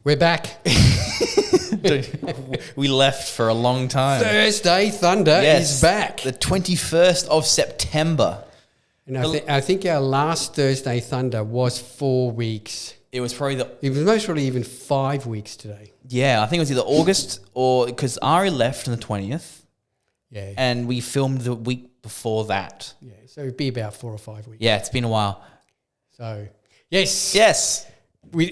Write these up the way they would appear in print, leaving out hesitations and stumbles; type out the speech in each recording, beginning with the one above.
We're back. We left for a long time. Thursday Thunder is back. The 21st of September. And I think our last Thursday Thunder was 4 weeks. It was probably It was most probably even 5 weeks today. Yeah, I think it was either August or... Because Ari left on the 20th. Yeah. And we filmed the week before that. Yeah, so it'd be about 4 or 5 weeks. Yeah, it's been a while. So, yes. Yes.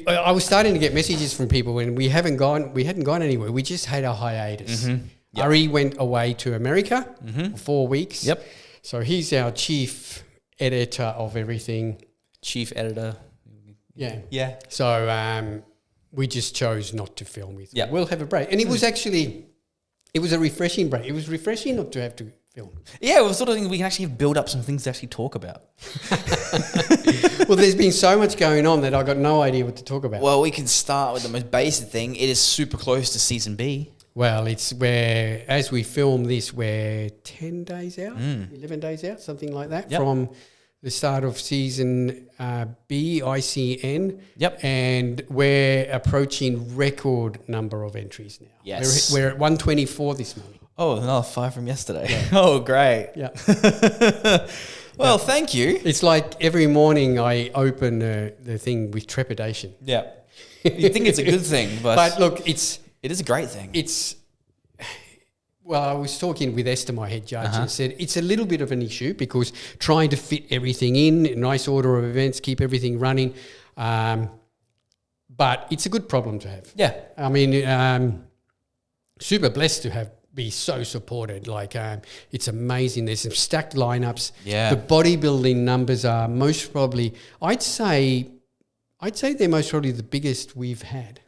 I was starting to get messages from people when we hadn't gone anywhere. We just had our hiatus. Mm-hmm. Yep. Ari went away to America for 4 weeks. Yep. So he's our chief editor of everything. Chief editor. Yeah. Yeah. So we just chose not to film with him. Yep. We'll have a break. And it was actually, it was a refreshing break. It was refreshing not to have to film. Yeah, it was sort of thing we can actually build up some things to actually talk about. Well, there's been so much going on that I got no idea what to talk about. Well, we can start with the most basic thing. It is super close to season B. Well, as we film this, we're 10 days out, 11 days out, something like that, from the start of season B, ICN. Yep. And we're approaching record number of entries now. Yes. We're at 124 this morning. Oh, another 5 from yesterday. Yeah. Oh, great. Yeah. Well, thank you. It's like every morning I open the thing with trepidation. Yeah. You think it's a good thing, But look, it is a great thing. Well, I was talking with Esther, my head judge, and said it's a little bit of an issue because trying to fit everything in, a nice order of events, keep everything running, but it's a good problem to have. Yeah. I mean, super blessed to be so supported. Like, it's amazing. There's some stacked lineups. Yeah. The bodybuilding numbers are most probably, I'd say they're most probably the biggest we've had.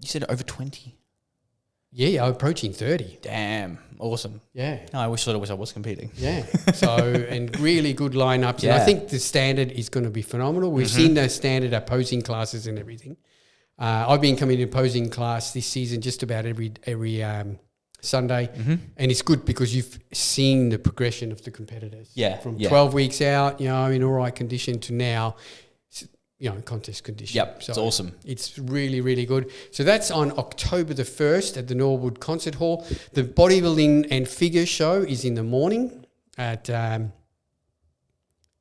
You said over 20. Yeah, approaching 30. Damn. Awesome. Yeah. No, I wish I was competing. Yeah. So, and really good lineups. Yeah. And I think the standard is going to be phenomenal. We've seen the standard at posing classes and everything. I've been coming to posing class this season just about every Sunday. And it's good because you've seen the progression of the competitors. Yeah. From 12 weeks out, in all right condition to now, contest condition. Yep, so it's awesome. It's really, really good. So that's on October the 1st at the Norwood Concert Hall. The bodybuilding and figure show is in the morning at 9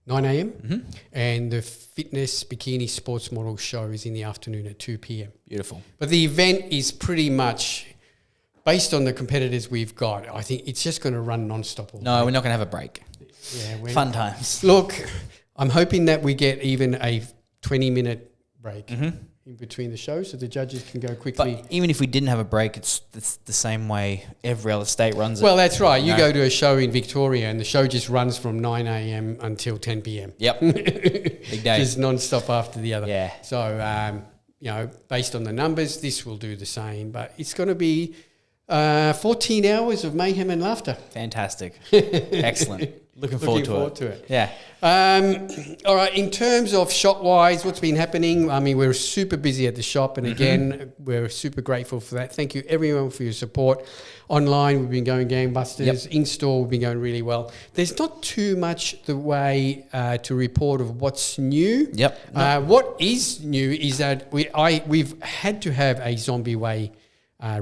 a.m. And the fitness bikini sports model show is in the afternoon at 2 p.m. Beautiful. But the event is pretty much based on the competitors we've got. I think it's just going to run non-stop all day. No, we're not going to have a break. Yeah, Fun times. Look, I'm hoping that we get even a 20-minute break in between the shows so the judges can go quickly. But even if we didn't have a break, it's the same way every other state runs it. Well, that's right. You go to a show in Victoria and the show just runs from 9 a.m. until 10 p.m. Yep. Big day. Just non-stop after the other. Yeah. So, based on the numbers, this will do the same. But it's going to be 14 hours of mayhem and laughter. Fantastic. Excellent. Looking forward to it. Yeah. All right. In terms of shop-wise, what's been happening? I mean, we're super busy at the shop. And again, we're super grateful for that. Thank you, everyone, for your support. Online, we've been going gangbusters. Yep. In-store, we've been going really well. There's not too much the way to report of what's new. Yep. What is new is that we've had to have a Zombie Whey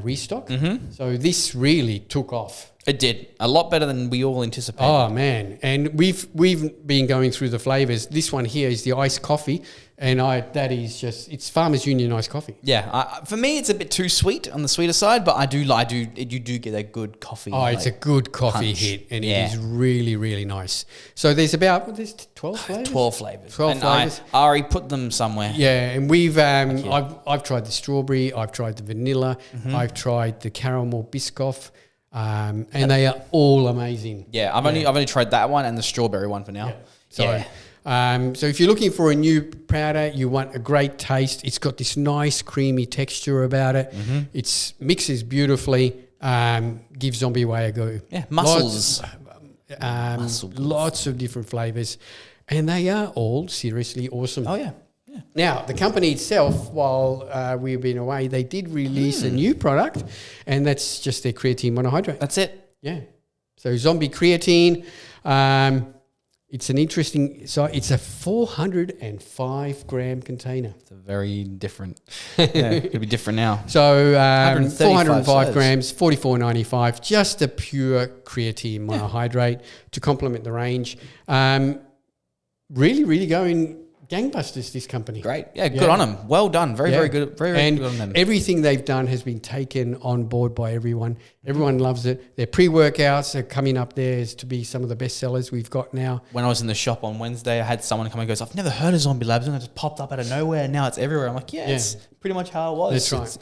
restock. So this really took off. It did. A lot better than we all anticipated. Oh, man. And we've been going through the flavours. This one here is the iced coffee. And it's Farmers Union iced coffee. Yeah. For me, it's a bit too sweet on the sweeter side, but you do get a good coffee. Oh, it's a good coffee punch. hit. And it is really, really nice. So there's 12 flavours? 12 flavours. 12 flavours. I already put them somewhere. Yeah, and we've I've tried the strawberry, I've tried the vanilla, I've tried the caramel biscoff. And they are all amazing. Yeah, I've only tried that one and the strawberry one for now. Yeah. So if you're looking for a new powder, you want a great taste. It's got this nice creamy texture about it. It mixes beautifully. Give Zombie Whey a go. Yeah, mussels. Lots of different flavors, and they are all seriously awesome. Oh yeah. Now, the company itself, while we've been away, they did release a new product, and that's just their creatine monohydrate. That's it. Yeah. So Zombie Creatine, It's an interesting. So it's a 405 gram container. It's a very different. Yeah, it'll be different now. So 405 says. grams, 44.95. Just a pure creatine monohydrate to complement the range. Really, really going gangbusters, this company. Great. Yeah, good on them. Well done. Very, very good. Very, very good on them. Everything they've done has been taken on board by everyone. Everyone loves it. Their pre-workouts are coming up there as to be some of the best sellers we've got now. When I was in the shop on Wednesday, I had someone come and goes, I've never heard of Zombie Labs, and it just popped up out of nowhere, and now it's everywhere. I'm like, it's pretty much how it was. That's right.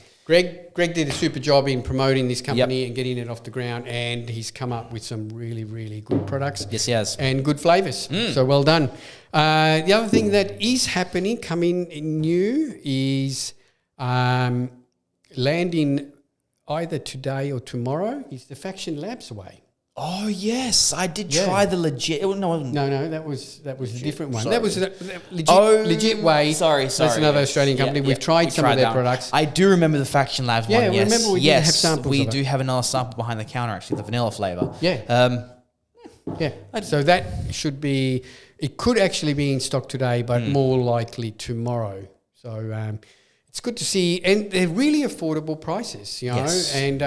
Greg did a super job in promoting this company and getting it off the ground, and he's come up with some really, really good products. Yes, he has. And good flavours. So well done. The other thing that is happening, coming new, is landing either today or tomorrow, is the Faction Labs Whey. Oh, yes. I did try the legit. No, that was a different one. Sorry. That was legit Whey. Sorry. That's another Australian company. We've tried some of their products. I do remember the Faction Labs one. Yes. Remember we did have samples. We do have another sample behind the counter, actually, the vanilla flavour. So that should be. It could actually be in stock today, but more likely tomorrow. So it's good to see, and they're really affordable prices, you know. Yes. And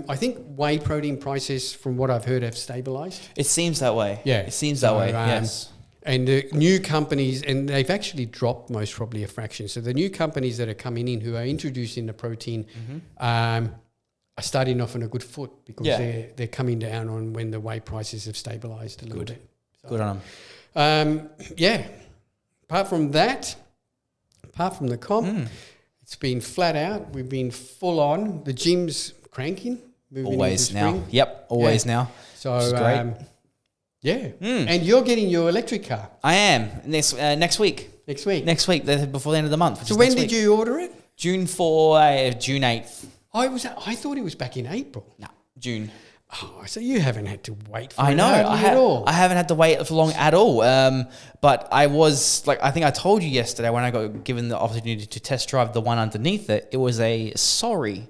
I think whey protein prices, from what I've heard, have stabilised. It seems that way. Yeah, it seems that way. Yes. And the new companies, and they've actually dropped most probably a fraction. So the new companies that are coming in who are introducing the protein are starting off on a good foot because they're coming down on when the whey prices have stabilised a little bit. So, good on them. Apart from that, apart from the comp, it's been flat out. We've been full on. The gym's cranking. Always now. Yep, always now. So it's great. And you're getting your electric car. I am next week. Next week, before the end of the month. So when did you order it? June 8th. I thought it was back in April. No, June. Oh, so you haven't had to wait for I know. at all. I haven't had to wait for long at all. But I was I think I told you yesterday when I got given the opportunity to test drive the one underneath it, it was a sorry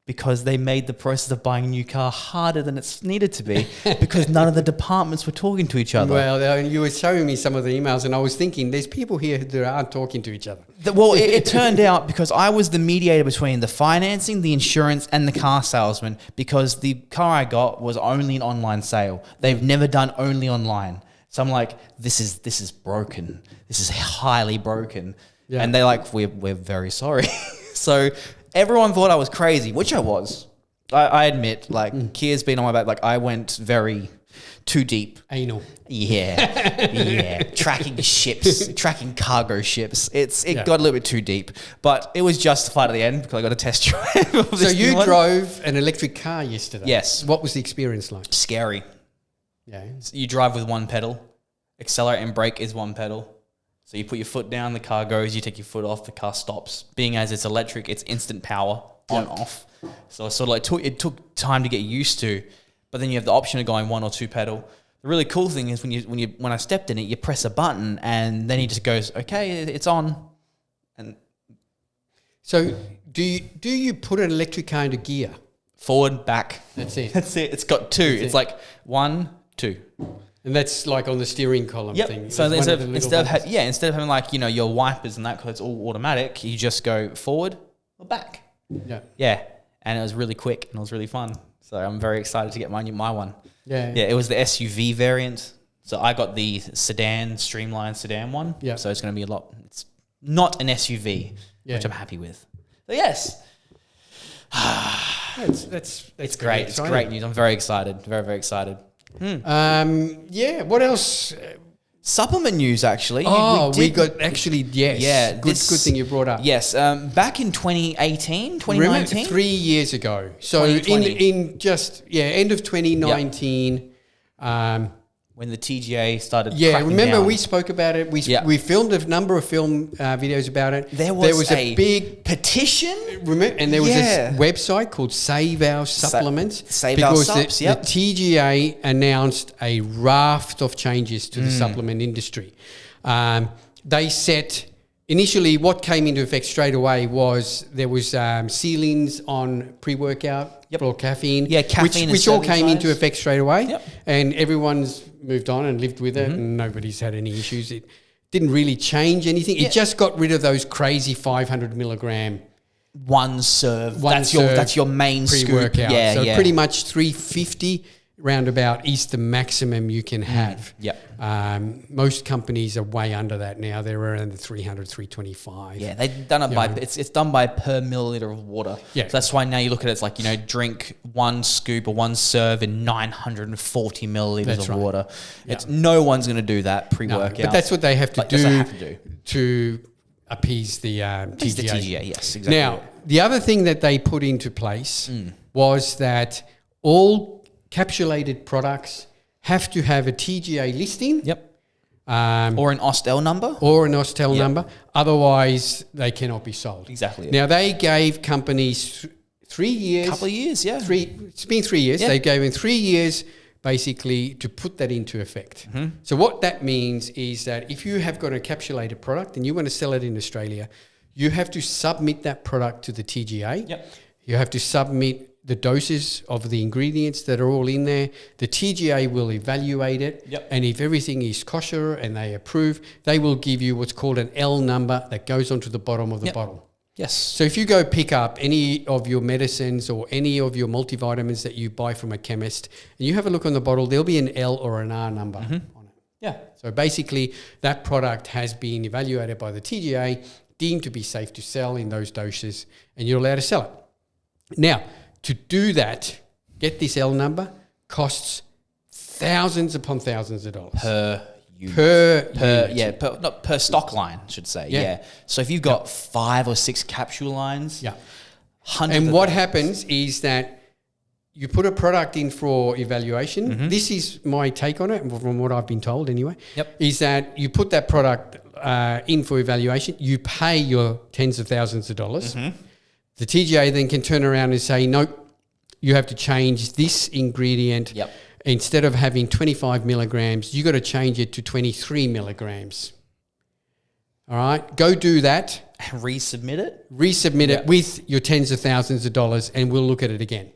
because they made the process of buying a new car harder than it's needed to be because none of the departments were talking to each other. Well, you were showing me some of the emails and I was thinking there's people here that aren't talking to each other. It turned out because I was the mediator between the financing, the insurance and the car salesman because the car I got was only an online sale. They've never done only online. So I'm like, this is broken. This is highly broken. Yeah. And they're like, we're very sorry. So everyone thought I was crazy, which I was. I admit, Kia's been on my back. I went very too deep. Anal. Yeah. Tracking ships, tracking cargo ships. It got a little bit too deep, but it was justified at the end because I got a test drive. So you drove an electric car yesterday. Yes. What was the experience like? Scary. Yeah. So you drive with one pedal. Accelerate and brake is one pedal. So you put your foot down, the car goes, you take your foot off, the car stops. Being as it's electric, it's instant power on, off. So it's sort of it took time to get used to, but then you have the option of going one or two pedal. The really cool thing is when I stepped in it, you press a button and then he just goes, okay, it's on. And so do you put an electric car into gear? Forward, back. That's it. It's got two. It's like 1, 2. And that's like on the steering column thing. So instead of having your wipers and that because it's all automatic, you just go forward or back. Yeah. Yeah. And it was really quick and it was really fun. So I'm very excited to get my one. Yeah. Yeah. It was the SUV variant. So I got the streamlined sedan one. Yeah. So it's going to be it's not an SUV, which I'm happy with. So yes. It's great. It's great news. I'm very excited. Very, very excited. What else? Supplement news, actually. We got actually, yes. Yeah. Good thing you brought up. Yes. Back in 2018, 2019? Remember, 3 years ago. So in end of 2019. When the TGA started remember down. We spoke about it. We filmed a number of film videos about it. There was a big petition. Remember, and there was this website called Save Our Supplements. Because the TGA announced a raft of changes to the supplement industry. They set... Initially, what came into effect straight away was there was ceilings on pre-workout or caffeine, caffeine which all came into effect straight away, and everyone's moved on and lived with it, and nobody's had any issues. It didn't really change anything. It just got rid of those crazy 500 milligram one serve. That's your main pre-workout. Scoop. So pretty much 350 roundabout is the maximum you can have. Most companies are way under that now. They're around the 300, 325. Yeah, they've done it by it's done by per milliliter of water. Yeah, so that's why now you look at it, it's like, you know, drink one scoop or one serve in 940 milliliters of water. It's no one's going to do that pre-workout. But that's what they have to do to appease the TGA. The TGA, yes, exactly. Now, the other thing that they put into place was that all capsulated products have to have a TGA listing. Or an Austell number. Number. Otherwise, they cannot be sold. Exactly. Now, they gave companies 3 years. Couple of years, It's been 3 years. They gave them 3 years basically to put that into effect. So what that means is that if you have got a capsulated product and you want to sell it in Australia, you have to submit that product to the TGA. You have to submit the doses of the ingredients that are all in there. The TGA will evaluate it. And if everything is kosher and they approve, they will give you what's called an L number that goes onto the bottom of the bottle. Yes. So if you go pick up any of your medicines or any of your multivitamins that you buy from a chemist and you have a look on the bottle, there'll be an L or an R number on it. So basically that product has been evaluated by the TGA, deemed to be safe to sell in those doses, and you're allowed to sell it. Now, to do that, get this L number, costs thousands upon thousands of dollars. Per stock line, I should say. So if you've got 5 or 6 capsule lines, hundreds. And what happens is that you put a product in for evaluation. This is my take on it, from what I've been told anyway, is that you put that product in for evaluation, you pay your tens of thousands of dollars. The TGA then can turn around and say, no, you have to change this ingredient. Instead of having 25 milligrams, you got to change it to 23 milligrams. All right, go do that. Resubmit it? Resubmit it with your tens of thousands of dollars, and we'll look at it again.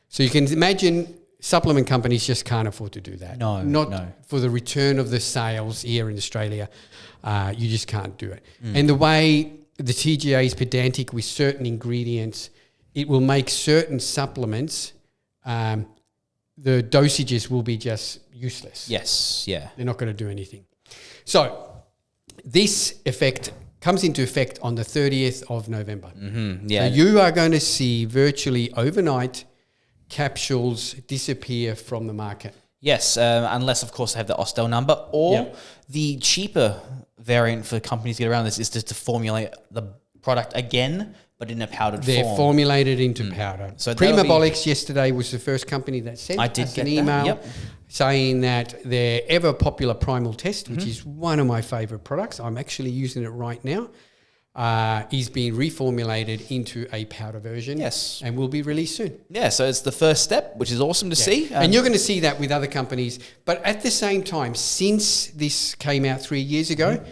So you can imagine supplement companies just can't afford to do that. Not for the return of the sales here in Australia. You just can't do it. And the way the TGA is pedantic with certain ingredients, it will make certain supplements, the dosages will be just useless. They're not going to do anything. So this effect comes into effect on the 30th of November. So you are going to see virtually overnight capsules disappear from the market. Unless, of course, they have the Austell number, or the cheaper variant for companies to get around this is just to formulate the product again, but in a powdered form. They're formulated into powder. So Primabolics yesterday was the first company that sent us an email saying that their ever popular Primal Test, which is one of my favorite products, I'm actually using it right now, is being reformulated into a powder version. And will be released soon. So it's the first step, which is awesome to see. And you're going to see that with other companies. But at the same time, since this came out 3 years ago,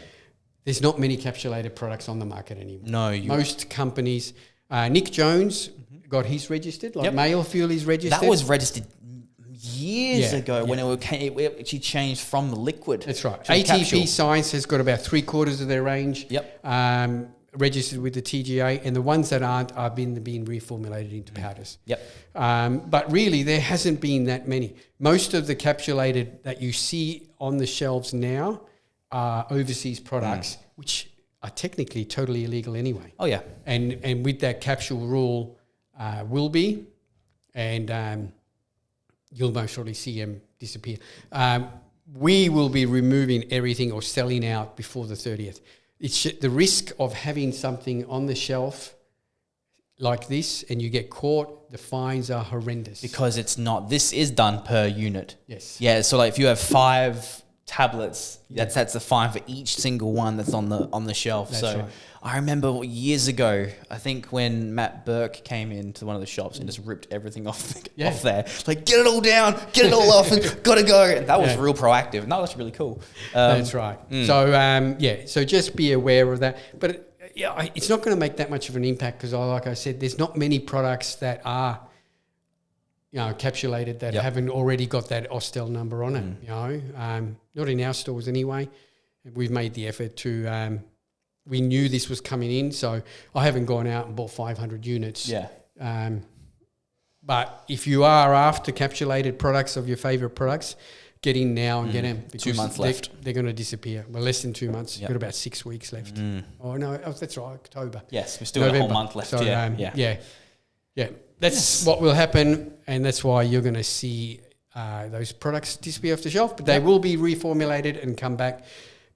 there's not many capsulated products on the market anymore. Most companies, Nick Jones got his registered, Male Fuel is registered. That was registered years ago when it actually changed from the liquid. That's right. ATP Science has got about 3/4 of their range registered with the TGA, and the ones that aren't are being reformulated into powders. But really, there hasn't been that many. Most of the capsulated that you see on the shelves now are overseas products, which are technically totally illegal anyway. And with that capsule rule will be, and you'll most surely see them disappear. We will be removing everything or selling out before the 30th. It's the risk of having something on the shelf like this and you get caught, the fines are horrendous. Because it's not, this is done per unit. So like if you have 5 tablets, that's a fine for each single one that's on the shelf. That's right. I remember years ago, I think when Matt Burke came into one of the shops and just ripped everything off there. Like, get it all down, get it all off, and gotta go. And that was real proactive. No, that's really cool. That's right. So, so just be aware of that. But it's not going to make that much of an impact because, like I said, there's not many products that are encapsulated that haven't already got that Austell number on it. Not in our stores anyway. We've made the effort to. We knew this was coming in, so I haven't gone out and bought 500 units. Yeah. But if you are after capsulated products of your favourite products, get in now and get them. 2 months left. They're going to disappear. Well, less than 2 months. You've got about 6 weeks left. Oh, no, that's right, October. Yes, we've still got a whole month left. So, yeah. That's what will happen, and that's why you're going to see those products disappear off the shelf, but they will be reformulated and come back.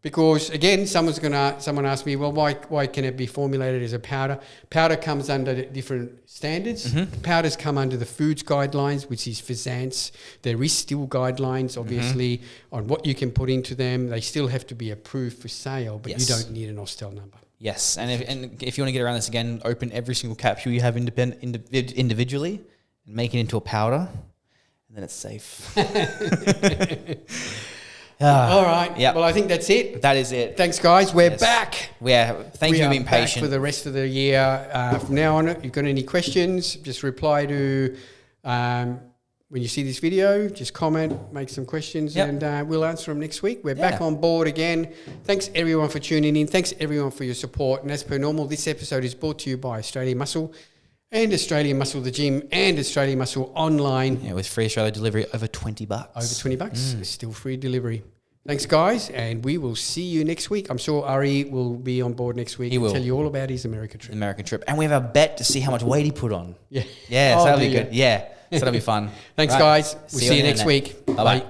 Because again, someone asked me, well, why can it be formulated as a powder? Powder comes under different standards. Powders come under the foods guidelines, which is FSANS. There is still guidelines, obviously, on what you can put into them. They still have to be approved for sale, but you don't need an Austell number. Yes, and if you want to get around this again, open every single capsule you have individually and make it into a powder, and then it's safe. All right. Yep. Well, I think that's it. That is it. Thanks, guys. We're back. Thank you for being patient. For the rest of the year. From now on, if you've got any questions, just reply to when you see this video. Just comment, make some questions, and we'll answer them next week. We're back on board again. Thanks, everyone, for tuning in. Thanks, everyone, for your support. And as per normal, this episode is brought to you by Australian Muscle and Australian Muscle the Gym and Australian Muscle Online. Yeah, with free Australia delivery over $20. Over $20. Still free delivery. Thanks, guys, and we will see you next week. I'm sure Ari will be on board next week. He will tell you all about his America trip. And we have a bet to see how much weight he put on. Yeah. Yeah, so that'll be good. Yeah, so that'll be fun. Thanks, guys. We'll see you next week. Bye-bye. Bye.